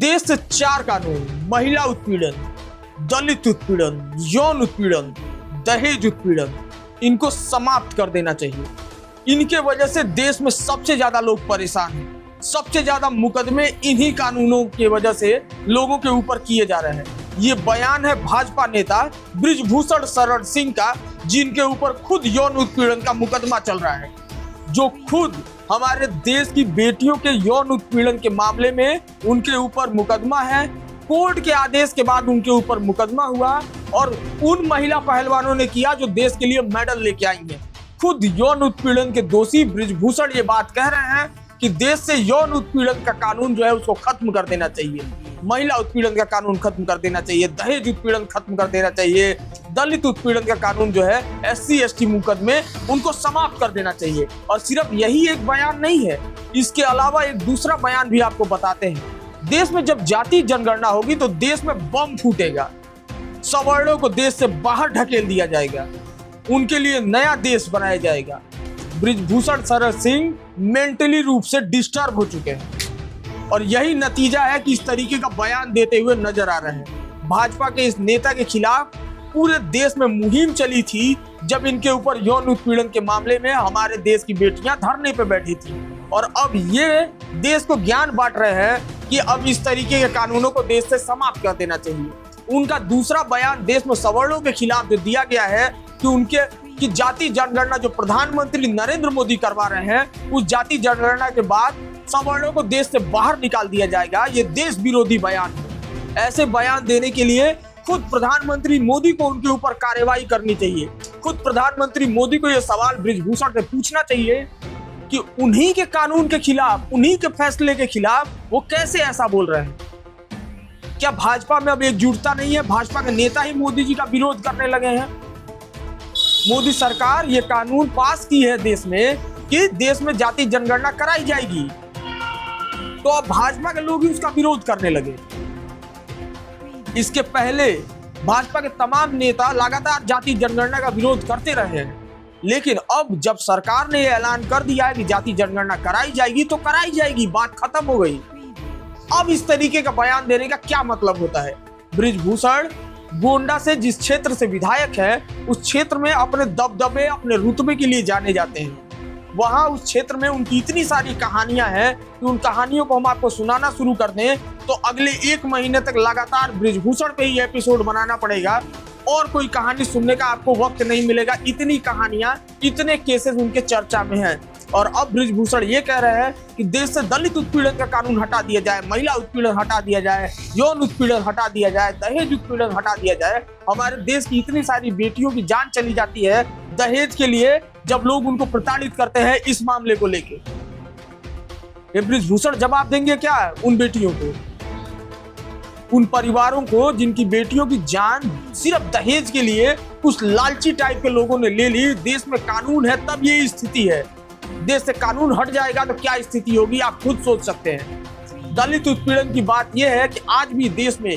देश से 4 कानून, महिला उत्पीड़न, दलित उत्पीड़न, यौन उत्पीड़न, दहेज उत्पीड़न, इनको समाप्त कर देना चाहिए। इनके वजह से देश में सबसे ज्यादा लोग परेशान हैं। सबसे ज्यादा मुकदमे इन्हीं कानूनों की वजह से लोगों के ऊपर किए जा रहे हैं। ये बयान है भाजपा नेता बृजभूषण शरण सिंह का, जिनके ऊपर खुद यौन उत्पीड़न का मुकदमा चल रहा है, जो खुद हमारे देश की बेटियों के यौन उत्पीड़न के मामले में उनके ऊपर मुकदमा है। कोर्ट के आदेश के बाद उनके ऊपर मुकदमा हुआ और उन महिला पहलवानों ने किया जो देश के लिए मेडल लेके आई हैं। खुद यौन उत्पीड़न के दोषी बृजभूषण ये बात कह रहे हैं कि देश से यौन उत्पीड़न का कानून जो है उसको खत्म कर देना चाहिए, महिला उत्पीड़न का कानून खत्म कर देना चाहिए, दहेज उत्पीड़न खत्म कर देना चाहिए, दलित उत्पीड़न का कानून जो है SC ST मुकदमे उनको समाप्त कर देना चाहिए। और सिर्फ यही एक बयान नहीं है, इसके अलावा एक दूसरा बयान भी आपको बताते हैं। देश में जब जाति जनगणना होगी तो देश में बम फूटेगा, सवर्णों को देश से बाहर ढकेल दिया जाएगा, उनके लिए नया देश बनाया जाएगा। बृजभूषण शरण सिंह मेंटली रूप से डिस्टर्ब हो चुके हैं और यही नतीजा है कि इस तरीके का बयान देते हुए नजर आ रहे हैं। भाजपा के इस नेता के खिलाफ पूरे देश में मुहिम चली थी जब इनके ऊपर यौन उत्पीड़न के मामले में हमारे देश की बेटियां धरने पे बैठी थी, और अब ये देश को ज्ञान बांट रहे हैं कि अब इस तरीके के कानूनों को देश से समाप्त कर देना चाहिए। उनका दूसरा बयान देश में सवर्णों के खिलाफ जो दिया गया है कि जाति जनगणना जो प्रधानमंत्री नरेंद्र मोदी करवा रहे हैं, उस जाति जनगणना के बाद सवर्णों को देश से बाहर निकाल दिया जाएगा, ये देश विरोधी बयान है। ऐसे बयान देने के लिए खुद प्रधानमंत्री मोदी को उनके ऊपर कार्रवाई करनी चाहिए। खुद प्रधानमंत्री मोदी को यह सवाल बृजभूषण से पूछना चाहिए कि उन्हीं के कानून के खिलाफ, उन्हीं के फैसले के खिलाफ वो कैसे ऐसा बोल रहे हैं। क्या भाजपा में अब एकजुटता नहीं है? भाजपा के नेता ही मोदी जी का विरोध करने लगे हैं। मोदी सरकार ये कानून पास की है देश में कि देश में जाति जनगणना कराई जाएगी, तो अब भाजपा के लोग ही उसका विरोध करने लगे। इसके पहले भाजपा के तमाम नेता लगातार जाति जनगणना का विरोध करते रहे हैं, लेकिन अब जब सरकार ने यह ऐलान कर दिया है कि जाति जनगणना कराई जाएगी तो कराई जाएगी, बात खत्म हो गई। अब इस तरीके का बयान देने का क्या मतलब होता है? बृजभूषण गोंडा से, जिस क्षेत्र से विधायक है, उस क्षेत्र में अपने दबदबे, अपने रुतबे के लिए जाने जाते हैं। वहां उस क्षेत्र में उनकी इतनी सारी कहानियां हैं कि उन कहानियों को हम आपको सुनाना शुरू कर दें तो अगले 1 महीने तक लगातार बृजभूषण पे ही एपिसोड बनाना पड़ेगा और कोई कहानी सुनने का आपको वक्त नहीं मिलेगा। इतनी कहानियां, इतने केसेस उनके चर्चा में हैं। और अब बृजभूषण ये कह रहे हैं कि देश से दलित उत्पीड़न का कानून हटा दिया जाए, महिला उत्पीड़न हटा दिया जाए, यौन उत्पीड़न हटा दिया जाए, दहेज उत्पीड़न हटा दिया जाए। हमारे देश की इतनी सारी बेटियों की जान चली जाती है दहेज के लिए, जब लोग उनको प्रताड़ित करते हैं इस मामले को लेके। ये बृजभूषण जवाब देंगे क्या उन बेटियों को, उन परिवारों को जिनकी बेटियों की जान सिर्फ दहेज के लिए कुछ लालची टाइप के लोगों ने ले ली? देश में कानून है तब ये स्थिति है, देश से कानून हट जाएगा तो क्या स्थिति होगी आप खुद सोच सकते हैं। दलित उत्पीड़न की बात यह है कि आज भी देश में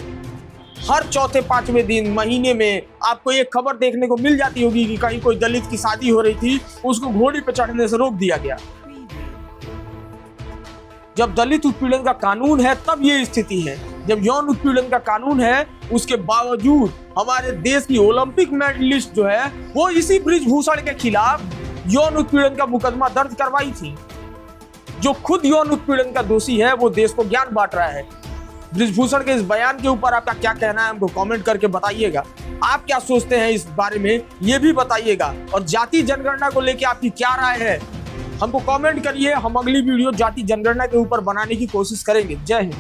हर चौथे 5वें दिन, महीने में आपको एक खबर देखने को मिल जाती होगी कि कहीं कोई दलित की शादी हो रही थी, उसको घोड़ी पे चढ़ने से रोक दिया गया। जब दलित उत्पीड़न का कानून है तब ये स्थिति है। जब यौन उत्पीड़न का कानून है उसके बावजूद हमारे देश की ओलंपिक मेडलिस्ट जो है वो इसी बृजभूषण के खिलाफ यौन उत्पीड़न का मुकदमा दर्ज करवाई थी। जो खुद यौन उत्पीड़न का दोषी है वो देश को ज्ञान बांट रहा है। बृजभूषण के इस बयान के ऊपर आपका क्या कहना है हमको कमेंट करके बताइएगा। आप क्या सोचते हैं इस बारे में ये भी बताइएगा, और जाति जनगणना को लेकर आपकी क्या राय है हमको कमेंट करिए। हम अगली वीडियो जाति जनगणना के ऊपर बनाने की कोशिश करेंगे। जय हिंद।